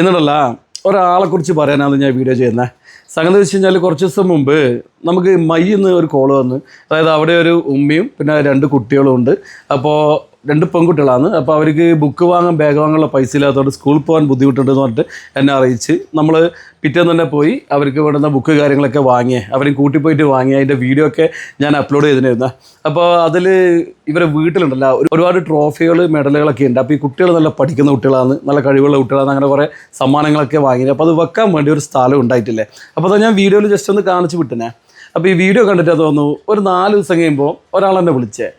എന്നുള്ളല്ല ഒരാളെ കുറിച്ച് പറയാനാണ് ഞാൻ വീഡിയോ ചെയ്യുന്നത്. സംഗതി വെച്ച് കഴിഞ്ഞാൽ കുറച്ച് ദിവസം മുമ്പ് നമുക്ക് മയ്യിന്ന് ഒരു കോള് വന്നു. അതായത് അവിടെ ഒരു ഉമ്മയും പിന്നെ 2 കുട്ടികളും ഉണ്ട്. അപ്പോൾ 2 പെൺകുട്ടികളാണ്. അപ്പോൾ അവർക്ക് ബുക്ക് വാങ്ങാൻ ബാഗ് വാങ്ങാനുള്ള പൈസ ഇല്ലാത്തതുകൊണ്ട് സ്കൂളിൽ പോകാൻ ബുദ്ധിമുട്ടുണ്ടെന്ന് പറഞ്ഞിട്ട് എന്നെ അറിയിച്ച് നമ്മൾ പിറ്റേന്ന് തന്നെ പോയി അവർക്ക് വേണ്ടുന്ന ബുക്ക് കാര്യങ്ങളൊക്കെ വാങ്ങിയേ അവരും കൂട്ടിപ്പോയിട്ട് വാങ്ങി അതിൻ്റെ വീഡിയോ ഒക്കെ ഞാൻ അപ്ലോഡ് ചെയ്തിരുന്നു. അപ്പോൾ അതിൽ ഇവരെ വീട്ടിലുണ്ടല്ലോ ഒരുപാട് ട്രോഫികൾ മെഡലുകളൊക്കെ ഉണ്ട്. അപ്പോൾ ഈ കുട്ടികൾ നല്ല പഠിക്കുന്ന കുട്ടികളാണ്, നല്ല കഴിവുള്ള കുട്ടികളാണ്, അങ്ങനെ കുറേ സമ്മാനങ്ങളൊക്കെ വാങ്ങി. അപ്പോൾ അത് വെക്കാൻ വേണ്ടി ഒരു സ്ഥലം ഉണ്ടായിട്ടില്ലേ. അപ്പോൾ അത് ഞാൻ വീഡിയോയിൽ ജസ്റ്റ് ഒന്ന് കാണിച്ച് വിട്ടിനെ. അപ്പോൾ ഈ വീഡിയോ കണ്ടിട്ട് തോന്നുന്നു ഒരു 4 ദിവസം കഴിയുമ്പോൾ ഒരാളെന്നെ വിളിച്ചേ.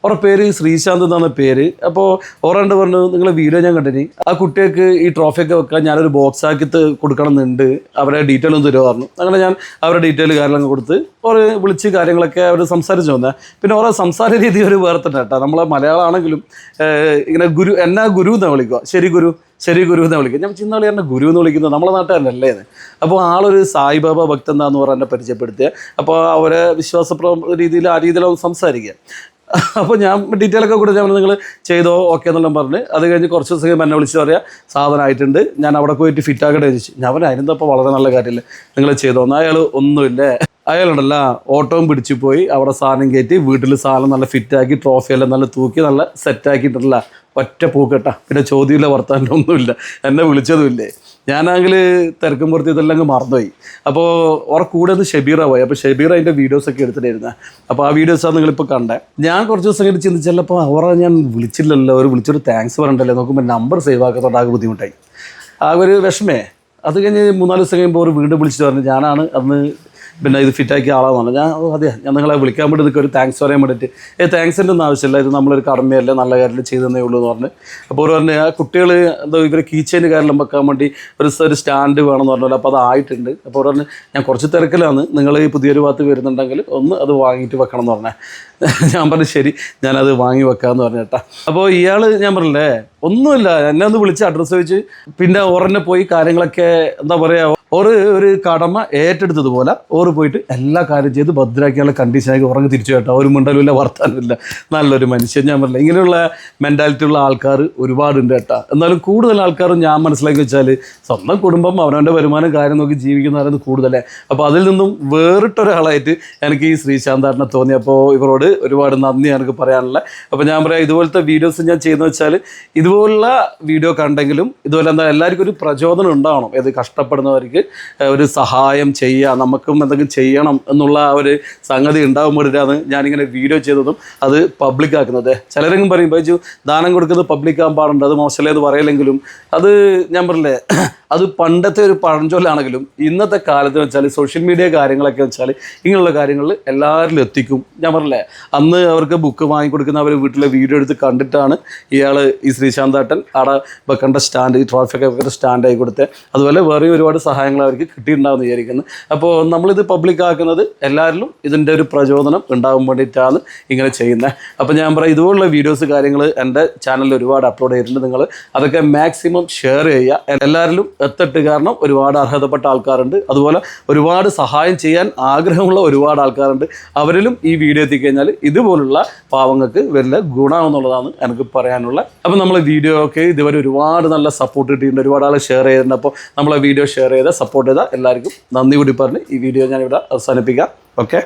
അവരുടെ പേര് ശ്രീശാന്ത് എന്നാണ് പേര്. അപ്പോൾ ഓരോണ്ട് പറഞ്ഞു നിങ്ങളെ വീഡിയോ ഞാൻ കണ്ടിന്, ആ കുട്ടികൾക്ക് ഈ ട്രോഫിയൊക്കെ വെക്കാൻ ഞാനൊരു ബോക്സ് ആക്കി കൊടുക്കണം എന്നുണ്ട്, അവരുടെ ഡീറ്റെയിൽ ഒന്ന് തരുമോ പറഞ്ഞു. അങ്ങനെ ഞാൻ അവരുടെ ഡീറ്റെയിൽ കാര്യങ്ങളൊക്കെ കൊടുത്ത് ഓരോ വിളിച്ച് കാര്യങ്ങളൊക്കെ അവർ സംസാരിച്ചു വന്നത്. പിന്നെ ഓരോ സംസാര രീതി ഒരു വേറെ തന്നെ കേട്ടോ. നമ്മളെ മലയാളമാണെങ്കിലും ഇങ്ങനെ എന്നാ ഗുരു എന്നാണ് വിളിക്കുക, ശരി ഗുരു എന്ന് വിളിക്കുക. ഞാൻ ചിന്നാളി എന്നെ ഗുരു എന്ന് വിളിക്കുന്നത് നമ്മളെ നാട്ടുകാരനല്ലേ എന്ന്. അപ്പോൾ ആളൊരു സായിബാബ ഭക്തൻ എന്താന്ന് പറഞ്ഞ് എന്നെ പരിചയപ്പെടുത്തിയ. അപ്പോൾ അവരെ വിശ്വാസപ്ര രീതിയിൽ ആ രീതിയിലൊന്ന് സംസാരിക്കുക. അപ്പോൾ ഞാൻ ഡീറ്റെയിലൊക്കെ കൂടെ ഞാൻ നിങ്ങൾ ചെയ്തോ ഓക്കെ എന്നെല്ലാം പറഞ്ഞ് അത് കഴിഞ്ഞ് കുറച്ച് ദിവസം എന്നെ വിളിച്ച് പറയാം സാധനം ആയിട്ടുണ്ട്, ഞാൻ അവിടെ പോയിട്ട് ഫിറ്റ് ആക്കട്ടെ ചോദിച്ചു. ഞാൻ പറഞ്ഞു അതിനെന്തപ്പോൾ വളരെ നല്ല കാര്യമില്ല, നിങ്ങൾ ചെയ്തോന്ന്. അയാൾ ഒന്നുമില്ലേ, അയാളുണ്ടല്ല ഓട്ടോയും പിടിച്ചു പോയി അവിടെ സാധനം കയറ്റി വീട്ടിൽ സാധനം നല്ല ഫിറ്റാക്കി ട്രോഫിയെല്ലാം നല്ല തൂക്കി നല്ല സെറ്റാക്കിയിട്ടില്ല. ഒറ്റ പൂക്കെട്ടാ. പിന്നെ ചോദ്യമില്ല വർത്താനം ഒന്നുമില്ല, എന്നെ വിളിച്ചതുമില്ലേ. ഞാനാണെങ്കിൽ തിരക്കും പുറത്ത് ഇതെല്ലാം അങ്ങ് മറന്നുപോയി. അപ്പോൾ ഓറെ കൂടെ ഒന്ന് ഷബീറ പോയി. അപ്പോൾ ഷബീറ അതിൻ്റെ വീഡിയോസൊക്കെ എടുത്തിട്ടായിരുന്നു. അപ്പോൾ ആ വീഡിയോസാണ് നിങ്ങളിപ്പോൾ കണ്ടേ. ഞാൻ കുറച്ച് ദിവസം കഴിഞ്ഞ് ചിന്തിച്ചപ്പോൾ അവരെ ഞാൻ വിളിച്ചില്ലല്ലോ, അവർ വിളിച്ചൊരു താങ്ക്സ് പറഞ്ഞിട്ടല്ലേ. നോക്കുമ്പോൾ നമ്പർ സേവ് ആക്കാത്തോണ്ട് ആകെ ബുദ്ധിമുട്ടായി, ആകെ ഒരു വിഷമേ. അത് കഴിഞ്ഞ് 3-4 ദിവസം കഴിയുമ്പോൾ ഒരു വീണ്ടും വിളിച്ചിട്ട് പറഞ്ഞു ഞാനാണ് അന്ന് പിന്നെ ഇത് ഫിറ്റാക്കിയ ആളാണെന്ന്. ഞാൻ നിങ്ങളെ വിളിക്കാൻ വേണ്ടി നിൽക്കുക ഒരു താങ്ക്സ് പറയാൻ വേണ്ടിയിട്ട്. താങ്ക്സിൻ്റെ ഒന്നും ആവശ്യമില്ല, ഇത് നമ്മളൊരു കടമയല്ലേ, നല്ല കാര്യത്തിൽ ചെയ്തതന്നേ ഉള്ളൂ എന്ന് പറഞ്ഞ്. അപ്പോൾ ഒരു പറഞ്ഞ് ആ കുട്ടികൾ എന്തോ ഇവരെ കീച്ചേൻ്റെ കാര്യം വെക്കാൻ വേണ്ടി ഒരു സ്റ്റാൻഡ് വേണമെന്ന് പറഞ്ഞല്ലോ. അപ്പോൾ അതായിട്ടുണ്ട്. അപ്പോൾ പറഞ്ഞ് ഞാൻ കുറച്ച് തിരക്കിലാണ്, നിങ്ങൾ ഈ പുതിയൊരു ഭാഗത്ത് വരുന്നുണ്ടെങ്കിൽ ഒന്ന് അത് വാങ്ങിയിട്ട് വെക്കണം എന്ന് പറഞ്ഞേ. ഞാൻ പറഞ്ഞു ശരി, ഞാനത് വാങ്ങി വെക്കാമെന്ന് പറഞ്ഞു കേട്ടാ. അപ്പോൾ ഇയാൾ ഞാൻ പറഞ്ഞില്ലേ ഒന്നുമില്ല, എന്നെ ഒന്ന് വിളിച്ച് അഡ്രസ്സ് വെച്ച് പിന്നെ ഉറനെ പോയി കാര്യങ്ങളൊക്കെ എന്താ പറയുക ഒരു കടമ ഏറ്റെടുത്തതുപോലെ ഓറ് പോയിട്ട് എല്ലാ കാര്യം ചെയ്ത് ഭദ്രാക്കിയുള്ള കണ്ടീഷനാക്കി ഉറങ്ങി തിരിച്ചു കേട്ടോ. ഒരു മിണ്ടലുമില്ല വർത്താനമില്ല, നല്ലൊരു മനുഷ്യൻ. ഞാൻ പറഞ്ഞില്ല ഇങ്ങനെയുള്ള മെൻറ്റാലിറ്റി ഉള്ള ആൾക്കാർ ഒരുപാടുണ്ട് കേട്ടോ. എന്നാലും കൂടുതൽ ആൾക്കാരും ഞാൻ മനസ്സിലാക്കി വെച്ചാൽ സ്വന്തം കുടുംബം അവനവൻ്റെ വരുമാനം കാര്യം നോക്കി ജീവിക്കുന്നവരാണ് കൂടുതലേ. അപ്പോൾ അതിൽ നിന്നും വേറിട്ടൊരാളായിട്ട് എനിക്ക് ഈ ശ്രീശാന്താട്ടനെ തോന്നി. അപ്പോൾ ഇവരോട് ഒരുപാട് നന്ദി എനിക്ക് പറയാനുള്ള. അപ്പോൾ ഞാൻ പറയാം ഇതുപോലത്തെ വീഡിയോസ് ഞാൻ ചെയ്യുന്നത് വെച്ചാൽ ഇതുപോലുള്ള വീഡിയോ കണ്ടെങ്കിലും ഇതുപോലെ എന്താ എല്ലാവർക്കും ഒരു പ്രചോദനം ഉണ്ടാവണം. ഇത് കഷ്ടപ്പെടുന്നവർക്ക് ഒരു സഹായം ചെയ്യുക, നമുക്കും എന്തെങ്കിലും ചെയ്യണം എന്നുള്ള ഒരു സംഗതി ഉണ്ടാകുമ്പോഴാണ് ഞാനിങ്ങനെ വീഡിയോ ചെയ്തതും അത് പബ്ലിക് ആക്കുന്നത്. ചിലരെങ്കിലും പറയും ബൈജു ദാനം കൊടുക്കുന്നത് പബ്ലിക് ആകാൻ പാടുണ്ട്, അത് മോശമല്ലേ എന്ന് പറയില്ലെങ്കിലും അത് ഞാൻ പറഞ്ഞില്ലേ അത് പണ്ടത്തെ ഒരു പഴഞ്ചൊല്ലാണെങ്കിലും ഇന്നത്തെ കാലത്ത് വെച്ചാൽ സോഷ്യൽ മീഡിയ കാര്യങ്ങളൊക്കെ വെച്ചാൽ ഇങ്ങനെയുള്ള കാര്യങ്ങളിൽ എല്ലാവരിലും എത്തിക്കും. ഞാൻ പറഞ്ഞില്ലേ അന്ന് അവർക്ക് ബുക്ക് വാങ്ങിക്കൊടുക്കുന്ന അവർ വീട്ടിലെ വീഡിയോ എടുത്ത് കണ്ടിട്ടാണ് ഇയാൾ ഈ ശ്രീശാന്താട്ടൻ അവിടെ വെക്കേണ്ട സ്റ്റാൻഡ്, ഈ ട്രോഫിയൊക്കെ വെക്കേണ്ട സ്റ്റാൻഡായി കൊടുത്തത്. അതുപോലെ വേറെ ഒരുപാട് സഹായങ്ങൾ അവർക്ക് കിട്ടിയിട്ടുണ്ടാകുമെന്ന് വിചാരിക്കുന്നു. അപ്പോൾ നമ്മളിത് പബ്ലിക് ആക്കുന്നത് എല്ലാവരിലും ഇതിൻ്റെ ഒരു പ്രചോദനം ഉണ്ടാകാൻ വേണ്ടിയിട്ടാണ് ഇങ്ങനെ ചെയ്യുന്നത്. അപ്പോൾ ഞാൻ പറയാം ഇതുപോലുള്ള വീഡിയോസ് കാര്യങ്ങൾ എൻ്റെ ചാനലിൽ ഒരുപാട് അപ്ലോഡ് ചെയ്തിട്ടുണ്ട്. നിങ്ങൾ അതൊക്കെ മാക്സിമം ഷെയർ ചെയ്യുക, എല്ലാവരിലും എത്തട്ട്. കാരണം ഒരുപാട് അർഹതപ്പെട്ട ആൾക്കാരുണ്ട്, അതുപോലെ ഒരുപാട് സഹായം ചെയ്യാൻ ആഗ്രഹമുള്ള ഒരുപാട് ആൾക്കാരുണ്ട്. അവരിലും ഈ വീഡിയോ എത്തിക്കഴിഞ്ഞാൽ ഇതുപോലുള്ള പാവങ്ങൾക്ക് വലിയ ഗുണമെന്നുള്ളതാണ് എനിക്ക് പറയാനുള്ള. അപ്പോൾ നമ്മൾ വീഡിയോ ഒക്കെ ഇതുവരെ ഒരുപാട് നല്ല സപ്പോർട്ട് കിട്ടിയിട്ടുണ്ട്, ഒരുപാട് ആൾ ഷെയർ ചെയ്തിട്ടുണ്ട്. അപ്പോൾ നമ്മളെ വീഡിയോ ഷെയർ ചെയ്ത് സപ്പോർട്ട് ചെയ്താൽ എല്ലാവർക്കും നന്ദി കൂടി പറഞ്ഞ് ഈ വീഡിയോ ഞാനിവിടെ അവസാനിപ്പിക്കാം. ഓക്കെ.